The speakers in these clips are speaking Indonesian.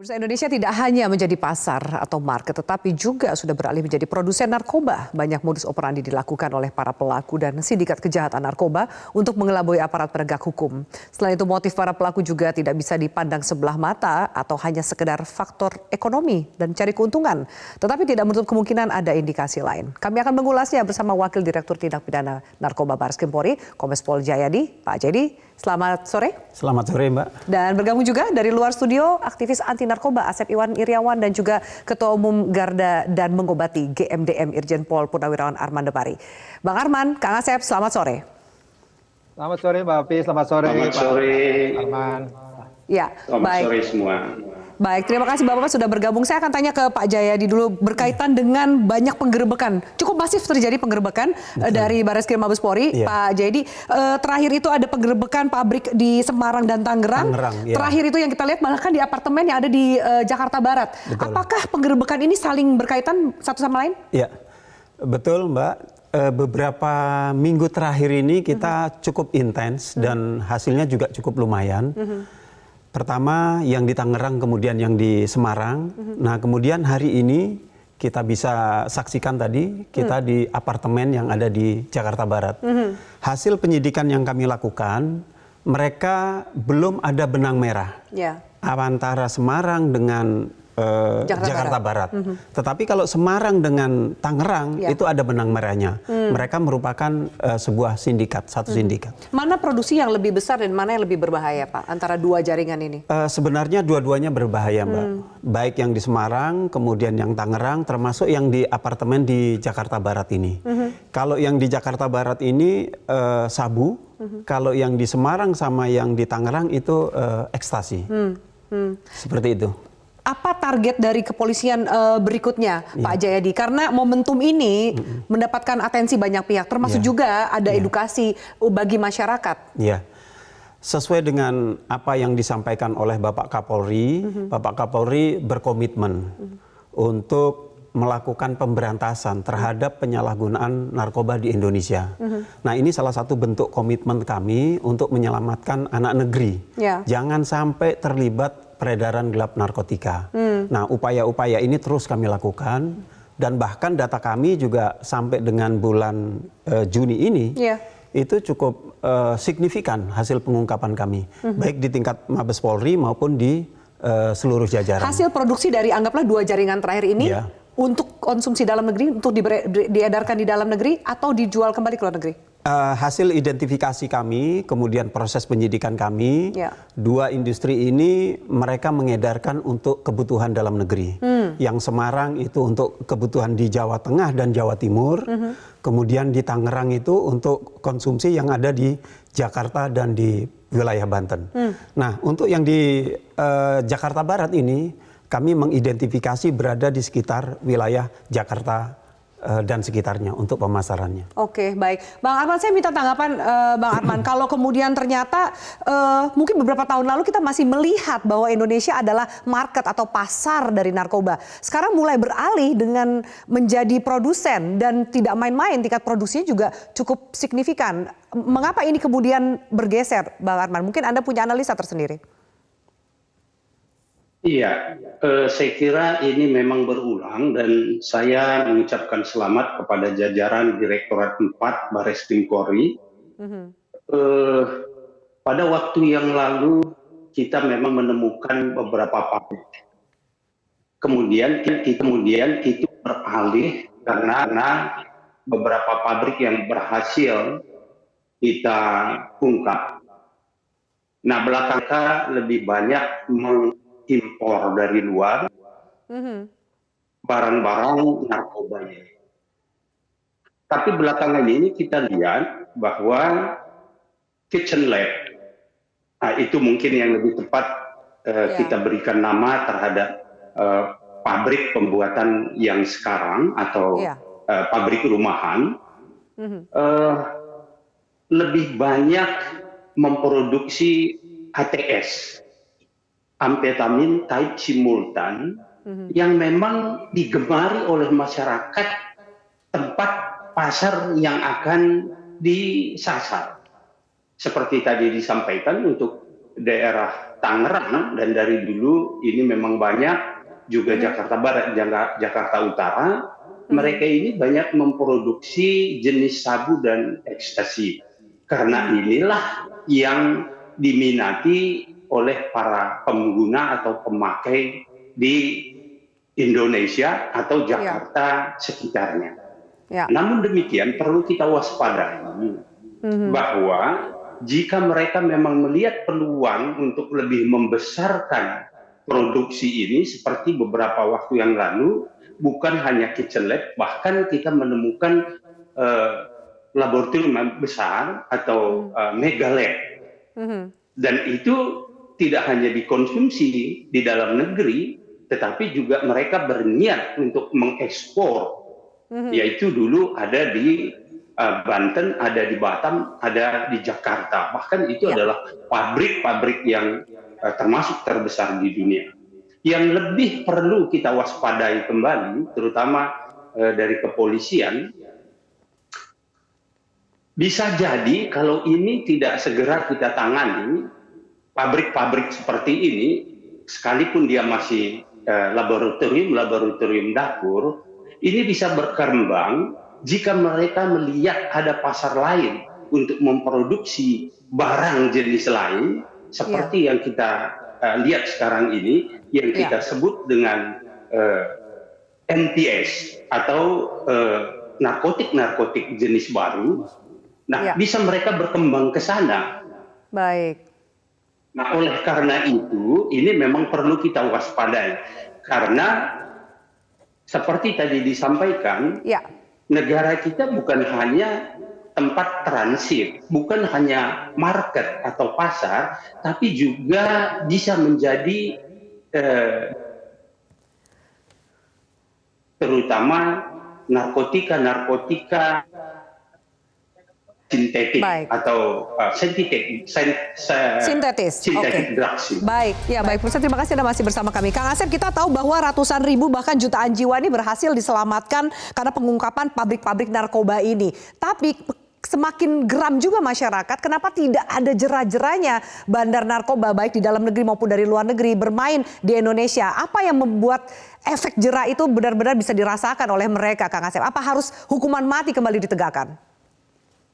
Pemirsa, Indonesia tidak hanya menjadi pasar atau market, tetapi juga sudah beralih menjadi produsen narkoba. Banyak modus operandi dilakukan oleh para pelaku dan sindikat kejahatan narkoba untuk mengelabui aparat penegak hukum. Selain itu, motif para pelaku juga tidak bisa dipandang sebelah mata atau hanya sekedar faktor ekonomi dan cari keuntungan. Tetapi tidak menutup kemungkinan ada indikasi lain. Kami akan mengulasnya bersama Wakil Direktur Tindak Pidana Narkoba Barreskrim Polri, Kombes Pol Jayadi. Pak Jayadi, selamat sore. Selamat sore, Mbak. Dan bergabung juga dari luar studio, aktivis anti narkoba Asep Iwan Iriawan dan juga Ketua Umum Garda dan Mengobati GMDM Irjen Pol Purnawirawan Arman Depari. Bang Arman, Kang Asep, selamat sore. Selamat sore, Mbak Api. Selamat sore, Selamat sore, Pak Arman. Ya, selamat baik. sore semua. Baik, terima kasih Bapak sudah bergabung. Saya akan tanya ke Pak Jayadi dulu berkaitan dengan banyak penggerebekan. Cukup masif terjadi penggerebekan dari Barreskrim Mabes Polri. Iya. Pak Jayadi, terakhir itu ada penggerebekan pabrik di Semarang dan Tangerang. Iya. Terakhir itu yang kita lihat bahkan di apartemen yang ada di Jakarta Barat. Betul. Apakah penggerebekan ini saling berkaitan satu sama lain? Iya, betul Mbak. Beberapa minggu terakhir ini kita cukup intens dan hasilnya juga cukup lumayan. Pertama yang di Tangerang, kemudian yang di Semarang. Nah, kemudian hari ini kita bisa saksikan tadi kita di apartemen yang ada di Jakarta Barat. Hasil penyidikan yang kami lakukan, mereka belum ada benang merah antara Semarang dengan Jakarta Barat. Tetapi kalau Semarang dengan Tangerang itu ada benang merahnya. Mereka merupakan sebuah sindikat, satu sindikat. Mana produksi yang lebih besar dan mana yang lebih berbahaya, Pak, antara dua jaringan ini? Sebenarnya dua-duanya berbahaya, Mbak. Baik yang di Semarang, kemudian yang Tangerang, termasuk yang di apartemen di Jakarta Barat ini. Kalau yang di Jakarta Barat ini sabu, kalau yang di Semarang sama yang di Tangerang itu ekstasi. Seperti itu. Apa target dari kepolisian berikutnya, Pak Jayadi? Karena momentum ini mendapatkan atensi banyak pihak, termasuk juga ada edukasi bagi masyarakat. Iya. Sesuai dengan apa yang disampaikan oleh Bapak Kapolri, Bapak Kapolri berkomitmen untuk melakukan pemberantasan terhadap penyalahgunaan narkoba di Indonesia. Nah, ini salah satu bentuk komitmen kami untuk menyelamatkan anak negeri. Jangan sampai terlibat peredaran gelap narkotika. Nah, upaya-upaya ini terus kami lakukan dan bahkan data kami juga sampai dengan bulan Juni ini itu cukup signifikan hasil pengungkapan kami, baik di tingkat Mabes Polri maupun di seluruh jajaran. Hasil produksi dari anggaplah dua jaringan terakhir ini untuk konsumsi dalam negeri, untuk diedarkan di dalam negeri atau dijual kembali ke luar negeri? Hasil identifikasi kami, kemudian proses penyidikan kami, dua industri ini mereka mengedarkan untuk kebutuhan dalam negeri. Yang Semarang itu untuk kebutuhan di Jawa Tengah dan Jawa Timur, kemudian di Tangerang itu untuk konsumsi yang ada di Jakarta dan di wilayah Banten. Nah, untuk yang di Jakarta Barat ini, kami mengidentifikasi berada di sekitar wilayah Jakarta dan sekitarnya untuk pemasarannya. Oke, baik. Bang Arman, saya minta tanggapan Bang Arman. Kalau kemudian ternyata mungkin beberapa tahun lalu kita masih melihat bahwa Indonesia adalah market atau pasar dari narkoba. Sekarang mulai beralih dengan menjadi produsen dan tidak main-main, tingkat produksinya juga cukup signifikan. Mengapa ini kemudian bergeser, Bang Arman? Mungkin Anda punya analisa tersendiri. Iya, saya kira ini memang berulang dan saya mengucapkan selamat kepada jajaran Direktorat 4 Barreskrim Polri. Pada waktu yang lalu kita memang menemukan beberapa pabrik. Kemudian itu beralih karena beberapa pabrik yang berhasil kita ungkap. Nah, belakangan lebih banyak impor dari luar barang-barang narkobanya. Tapi belakangan ini kita lihat bahwa kitchen lab, nah itu mungkin yang lebih tepat kita berikan nama terhadap pabrik pembuatan yang sekarang atau pabrik rumahan, lebih banyak memproduksi HTS. Amfetamin type simultan yang memang digemari oleh masyarakat tempat pasar yang akan disasar. Seperti tadi disampaikan untuk daerah Tangerang, dan dari dulu ini memang banyak juga Jakarta Barat, Jakarta Utara, mereka ini banyak memproduksi jenis sabu dan ekstasi. Karena inilah yang diminati oleh para pengguna atau pemakai di Indonesia atau Jakarta sekitarnya. Namun demikian perlu kita waspadai bahwa jika mereka memang melihat peluang untuk lebih membesarkan produksi ini, seperti beberapa waktu yang lalu, bukan hanya kitchen lab, bahkan kita menemukan laboratorium besar atau mega lab. Dan itu tidak hanya dikonsumsi di dalam negeri, tetapi juga mereka berniat untuk mengekspor, yaitu dulu ada di Banten, ada di Batam, ada di Jakarta. Bahkan itu adalah pabrik-pabrik yang termasuk terbesar di dunia. Yang lebih perlu kita waspadai kembali, terutama dari kepolisian, bisa jadi kalau ini tidak segera kita tangani, pabrik-pabrik seperti ini, sekalipun dia masih laboratorium dapur, ini bisa berkembang jika mereka melihat ada pasar lain untuk memproduksi barang jenis lain, seperti yang kita lihat sekarang ini, yang kita sebut dengan NPS atau narkotik jenis baru. Nah, bisa mereka berkembang ke sana. Baik. Nah, oleh karena itu, ini memang perlu kita waspadai. Karena seperti tadi disampaikan, negara kita bukan hanya tempat transit, bukan hanya market atau pasar, tapi juga bisa menjadi terutama narkotika sintetik atau sintetis drugs. Baik, baik. Pemirsa, terima kasih Anda masih bersama kami. Kang Asep, kita tahu bahwa ratusan ribu bahkan jutaan jiwa ini berhasil diselamatkan karena pengungkapan pabrik-pabrik narkoba ini. Tapi semakin geram juga masyarakat, kenapa tidak ada jera-jeranya bandar narkoba baik di dalam negeri maupun dari luar negeri bermain di Indonesia? Apa yang membuat efek jera itu benar-benar bisa dirasakan oleh mereka, Kang Asep? Apa harus hukuman mati kembali ditegakkan?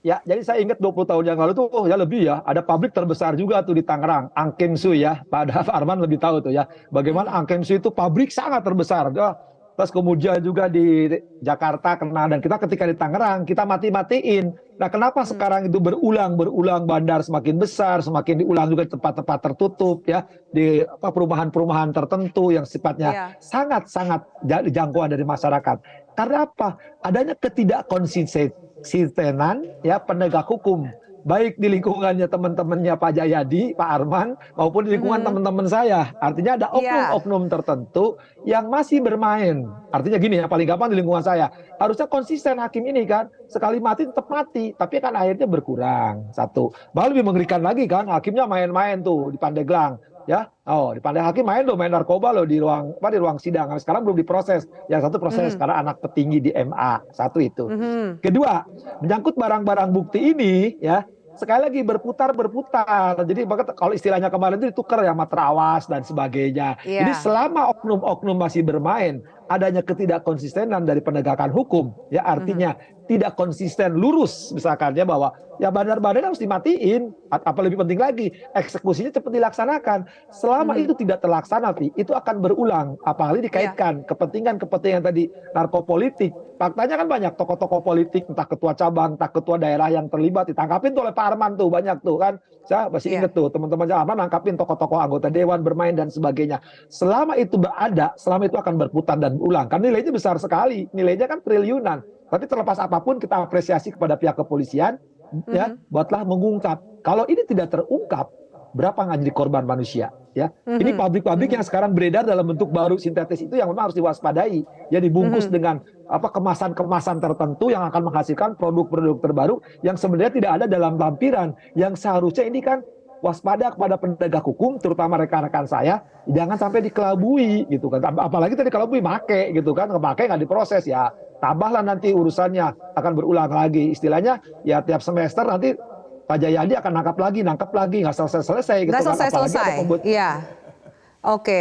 Ya, jadi saya ingat 20 tahun yang lalu tuh ya lebih ya, ada pabrik terbesar juga tuh di Tangerang, Angkeng Sui ya. Pak Arman lebih tahu tuh ya, bagaimana Angkeng Sui itu pabrik sangat terbesar. Terus kemudian juga di Jakarta kena, dan kita ketika di Tangerang kita mati-matiin. Nah, kenapa sekarang itu berulang bandar semakin besar, semakin diulang juga di tempat-tempat tertutup ya, di perumahan-perumahan tertentu yang sifatnya sangat-sangat jangkauan dari masyarakat. Karena apa? Adanya ketidakkonsistenan ya penegak hukum, baik di lingkungannya teman-temannya Pak Jayadi, Pak Arman, maupun di lingkungan teman-teman saya. Artinya ada oknum-oknum tertentu yang masih bermain. Artinya gini ya, paling gampang di lingkungan saya, harusnya konsisten hakim ini kan, sekali mati tetap mati, tapi kan akhirnya berkurang. Satu, bahkan lebih mengerikan lagi kan, hakimnya main-main tuh di Pandeglang. Ya, di Pandai Hakim main narkoba loh di ruang sidang. Sekarang belum diproses. Yang satu proses karena anak petinggi di MA. Satu itu. Kedua, menyangkut barang-barang bukti ini ya, sekali lagi berputar. Jadi kalau istilahnya kemarin itu ditukar ya sama terawas dan sebagainya. Jadi selama oknum-oknum masih bermain, adanya ketidakkonsistenan dari penegakan hukum, ya artinya tidak konsisten lurus, misalkan ya bahwa ya bandar-bandar harus dimatiin, apa lebih penting lagi eksekusinya cepat dilaksanakan. Selama itu tidak terlaksana, itu akan berulang, apalagi dikaitkan kepentingan tadi narkopolitik. Faktanya kan banyak tokoh-tokoh politik, entah ketua cabang, entah ketua daerah yang terlibat ditangkapin tuh oleh Pak Arman tuh, banyak tuh kan. Saya masih ingat tuh teman-teman Arman nangkapin tokoh-tokoh anggota dewan bermain dan sebagainya. Selama itu berada, selama itu akan berputar dan berulang. Kan nilainya besar sekali, nilainya kan triliunan. Tapi terlepas apapun kita apresiasi kepada pihak kepolisian, ya, buatlah mengungkap. Kalau ini tidak terungkap, berapa nggak jadi korban manusia? Ya, ini pabrik-pabrik yang sekarang beredar dalam bentuk baru sintetis itu yang memang harus diwaspadai. Ya, dibungkus dengan kemasan-kemasan tertentu yang akan menghasilkan produk-produk terbaru yang sebenarnya tidak ada dalam lampiran. Yang seharusnya ini kan waspada kepada penegak hukum, terutama rekan-rekan saya, jangan sampai dikelabui gitu kan. Apalagi tadi kelabui make gitu kan, make nggak diproses ya. Tambahlah nanti urusannya akan berulang lagi. Istilahnya ya tiap semester nanti Pak Jayadi akan nangkap lagi, nggak selesai-selesai gitu Nggak kan. Apalagi ada selesai-selesai. pembuat. Iya. Oke.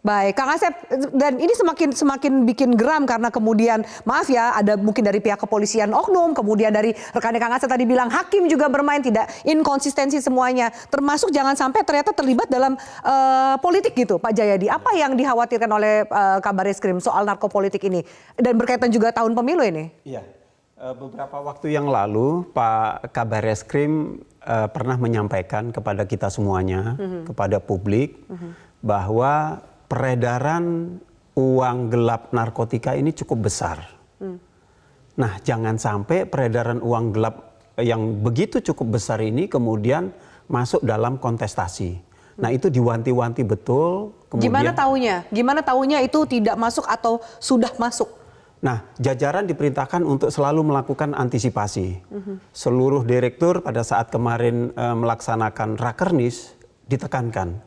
Baik, Kang Asep, dan ini semakin bikin geram karena kemudian, maaf ya, ada mungkin dari pihak kepolisian oknum, kemudian dari rekannya Kang Asep tadi bilang hakim juga bermain, tidak inkonsistensi semuanya, termasuk jangan sampai ternyata terlibat dalam politik gitu, Pak Jayadi. Apa yang dikhawatirkan oleh Kabareskrim soal narkopolitik ini dan berkaitan juga tahun pemilu ini? Iya, beberapa waktu yang lalu Pak Kabareskrim pernah menyampaikan kepada kita semuanya, kepada publik, bahwa peredaran uang gelap narkotika ini cukup besar. Nah, jangan sampai peredaran uang gelap yang begitu cukup besar ini kemudian masuk dalam kontestasi. Nah, itu diwanti-wanti betul. Kemudian, Gimana taunya itu tidak masuk atau sudah masuk? Nah, jajaran diperintahkan untuk selalu melakukan antisipasi. Seluruh direktur pada saat kemarin melaksanakan rakernis ditekankan.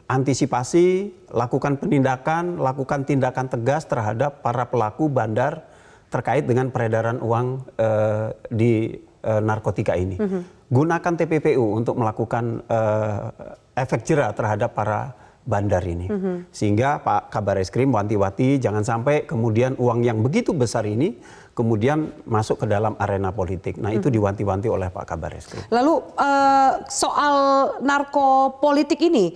Antisipasi, lakukan penindakan, lakukan tindakan tegas terhadap para pelaku bandar terkait dengan peredaran uang di narkotika ini. Gunakan TPPU untuk melakukan efek jera terhadap para bandar ini. Sehingga Pak Kabareskrim wanti-wanti jangan sampai kemudian uang yang begitu besar ini kemudian masuk ke dalam arena politik. Nah, itu diwanti-wanti oleh Pak Kabareskrim. Lalu soal narkopolitik ini,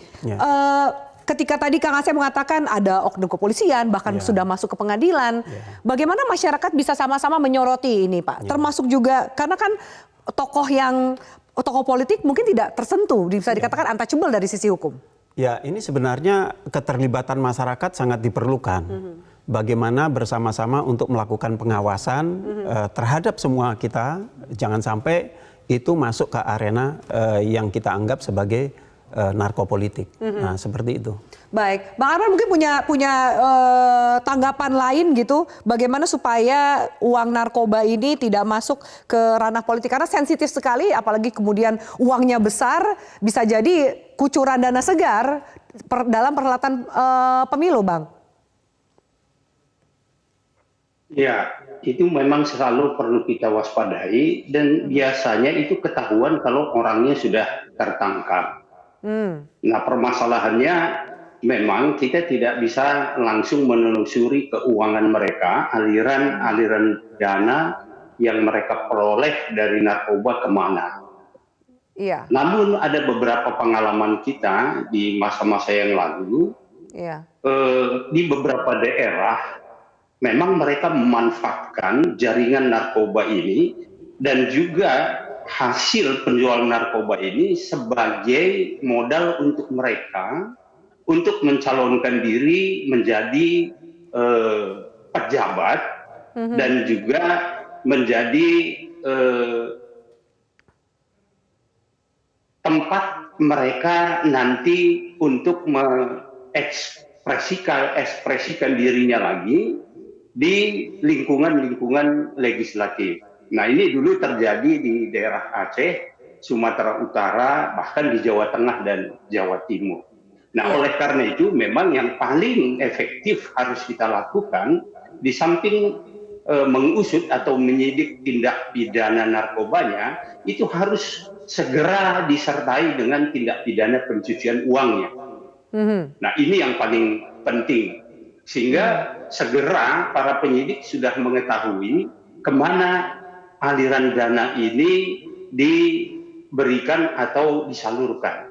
ketika tadi Kang Asep mengatakan ada oknum kepolisian, bahkan sudah masuk ke pengadilan, bagaimana masyarakat bisa sama-sama menyoroti ini, Pak? Termasuk juga, karena kan tokoh politik mungkin tidak tersentuh, bisa dikatakan untouchable dari sisi hukum. Ya, ini sebenarnya keterlibatan masyarakat sangat diperlukan. Bagaimana bersama-sama untuk melakukan pengawasan terhadap semua kita, jangan sampai itu masuk ke arena yang kita anggap sebagai narkopolitik. Nah, seperti itu. Baik, Bang Arman mungkin punya tanggapan lain gitu, bagaimana supaya uang narkoba ini tidak masuk ke ranah politik, karena sensitif sekali, apalagi kemudian uangnya besar, bisa jadi kucuran dana segar dalam perhelatan pemilu, Bang. Ya, itu memang selalu perlu kita waspadai dan biasanya itu ketahuan kalau orangnya sudah tertangkap. Nah, permasalahannya memang kita tidak bisa langsung menelusuri keuangan mereka, aliran dana yang mereka peroleh dari narkoba kemana. Iya. Namun ada beberapa pengalaman kita di masa-masa yang lalu, di beberapa daerah memang mereka memanfaatkan jaringan narkoba ini dan juga hasil penjualan narkoba ini sebagai modal untuk mereka untuk mencalonkan diri menjadi pejabat dan juga menjadi tempat mereka nanti untuk mengekspresikan dirinya lagi di lingkungan legislatif. Nah, ini dulu terjadi di daerah Aceh, Sumatera Utara, bahkan di Jawa Tengah dan Jawa Timur. Nah, oleh karena itu memang yang paling efektif harus kita lakukan di samping mengusut atau menyidik tindak pidana narkobanya, itu harus segera disertai dengan tindak pidana pencucian uangnya. Nah, ini yang paling penting. Sehingga segera para penyidik sudah mengetahui kemana aliran dana ini diberikan atau disalurkan.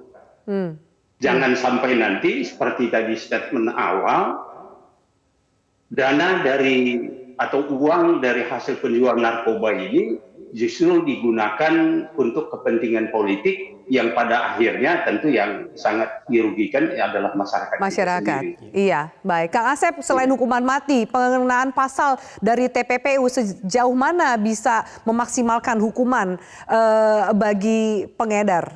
Jangan sampai nanti seperti tadi statement awal, dana dari atau uang dari hasil penjualan narkoba ini justru digunakan untuk kepentingan politik yang pada akhirnya tentu yang sangat dirugikan adalah masyarakat. Iya, baik. Kang Asep, selain hukuman mati, pengenaan pasal dari TPPU sejauh mana bisa memaksimalkan hukuman bagi pengedar?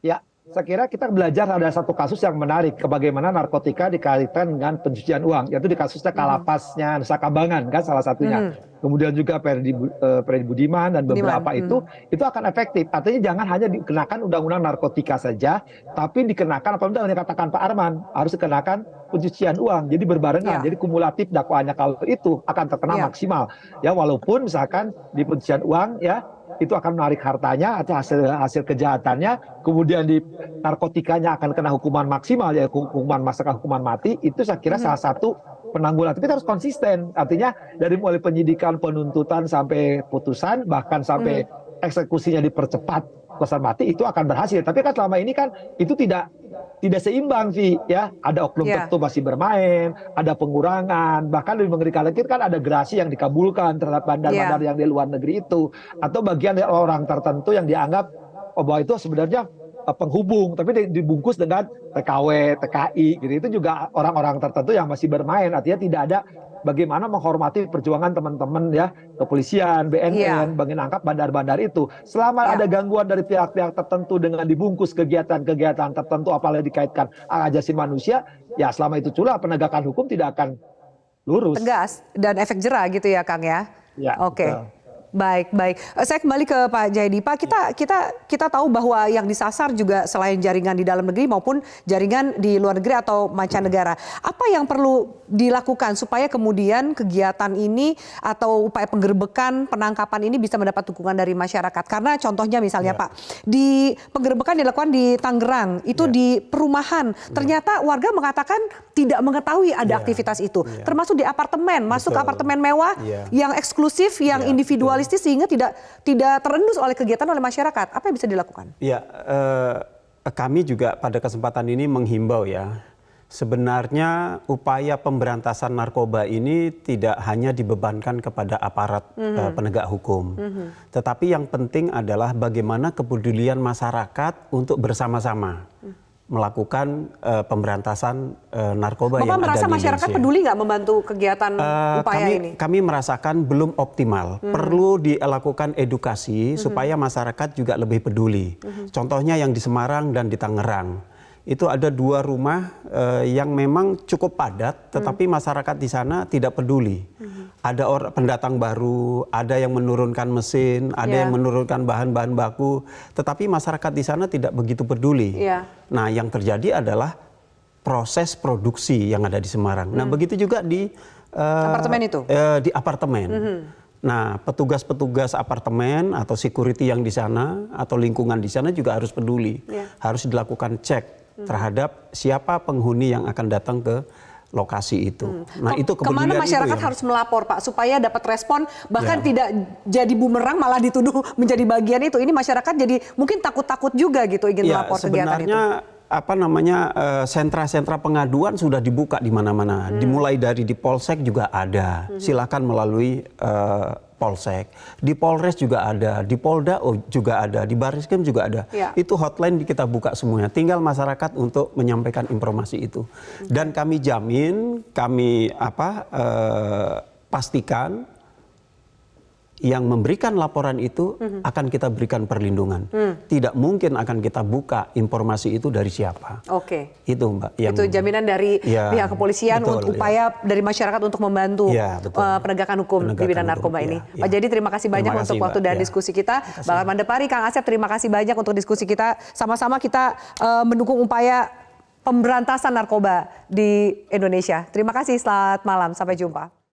Ya, saya kira kita belajar ada satu kasus yang menarik, bagaimana narkotika dikaitkan dengan pencucian uang, yaitu di kasusnya Kalapasnya Nusa Kambangan kan salah satunya. kemudian juga Freddy Budiman dan beberapa itu akan efektif. Artinya jangan hanya dikenakan undang-undang narkotika saja, tapi dikenakan apa yang dikatakan Pak Arman, harus dikenakan pencucian uang. Jadi berbarengan, jadi kumulatif dakwaannya kalau itu akan terkena maksimal. Ya walaupun misalkan di pencucian uang ya itu akan menarik hartanya atau hasil kejahatannya, kemudian di narkotikanya akan kena hukuman maksimal ya hukuman hukuman mati. Itu saya kira salah satu penanggulangan. Tapi harus konsisten, artinya dari mulai penyidikan, penuntutan sampai putusan, bahkan sampai eksekusinya dipercepat, putusan mati itu akan berhasil. Tapi kan selama ini kan itu tidak seimbang sih ya, ada oknum tertentu masih bermain, ada pengurangan, bahkan lebih mengerikan lagi kan ada gerasi yang dikabulkan terhadap bandar-bandar yang di luar negeri itu, atau bagian dari orang tertentu yang dianggap bahwa itu sebenarnya penghubung, tapi dibungkus dengan TKW, TKI, gitu. Itu juga orang-orang tertentu yang masih bermain. Artinya tidak ada bagaimana menghormati perjuangan teman-teman ya, kepolisian, BNN, menangkap bandar-bandar itu. Selama ada gangguan dari pihak-pihak tertentu dengan dibungkus kegiatan-kegiatan tertentu, apalagi dikaitkan hak asasi manusia, ya selama itu pula penegakan hukum tidak akan lurus. Tegas dan efek jera gitu ya, Kang ya. Ya, oke. Baik. Saya kembali ke Pak Jayadi. Pak, kita tahu bahwa yang disasar juga selain jaringan di dalam negeri maupun jaringan di luar negeri atau mancanegara. Apa yang perlu dilakukan supaya kemudian kegiatan ini atau upaya penggerbekan, penangkapan ini bisa mendapat dukungan dari masyarakat? Karena contohnya misalnya Pak, di penggerbekan dilakukan di Tangerang, itu di perumahan. Ternyata warga mengatakan tidak mengetahui ada aktivitas itu. Termasuk di apartemen, masuk ke apartemen mewah yang eksklusif, yang individual, sehingga tidak terendus oleh kegiatan oleh masyarakat. Apa yang bisa dilakukan? Ya, kami juga pada kesempatan ini menghimbau ya, sebenarnya upaya pemberantasan narkoba ini tidak hanya dibebankan kepada aparat penegak hukum, tetapi yang penting adalah bagaimana kepedulian masyarakat untuk bersama-sama melakukan pemberantasan narkoba yang ada di Indonesia. Bapak merasa masyarakat peduli nggak membantu kegiatan upaya ini? Kami merasakan belum optimal. Perlu dilakukan edukasi supaya masyarakat juga lebih peduli. Contohnya yang di Semarang dan di Tangerang. Itu ada 2 rumah yang memang cukup padat, tetapi masyarakat di sana tidak peduli. Ada orang pendatang baru, ada yang menurunkan mesin, ada yang menurunkan bahan-bahan baku, tetapi masyarakat di sana tidak begitu peduli. Nah, yang terjadi adalah proses produksi yang ada di Semarang. Nah, begitu juga di apartemen itu? Di apartemen. Nah, petugas-petugas apartemen atau security yang di sana atau lingkungan di sana juga harus peduli. Harus dilakukan cek terhadap siapa penghuni yang akan datang ke lokasi itu. Nah, itu kepedulian. Kemana masyarakat harus melapor, Pak, supaya dapat respon, bahkan tidak jadi bumerang malah dituduh menjadi bagian itu. Ini masyarakat jadi mungkin takut-takut juga gitu ingin melapor kegiatan itu. Sebenarnya sentra-sentra pengaduan sudah dibuka di mana-mana. Dimulai dari di Polsek juga ada. Silakan melalui Polsek. Di Polres juga ada, di Polda juga ada, di Bariskem juga ada. Itu hotline kita buka semuanya. Tinggal masyarakat untuk menyampaikan informasi itu. Dan kami jamin, kami pastikan yang memberikan laporan itu akan kita berikan perlindungan. Tidak mungkin akan kita buka informasi itu dari siapa. Itu Mbak. Itu jaminan dari pihak kepolisian untuk upaya dari masyarakat untuk membantu penegakan hukum di bidang narkoba ini. Pak Jayadi, terima kasih banyak untuk waktu dan diskusi kita. Bang Arman Depari, Kang Asep, terima kasih banyak untuk diskusi kita. Sama-sama kita mendukung upaya pemberantasan narkoba di Indonesia. Terima kasih, selamat malam, sampai jumpa.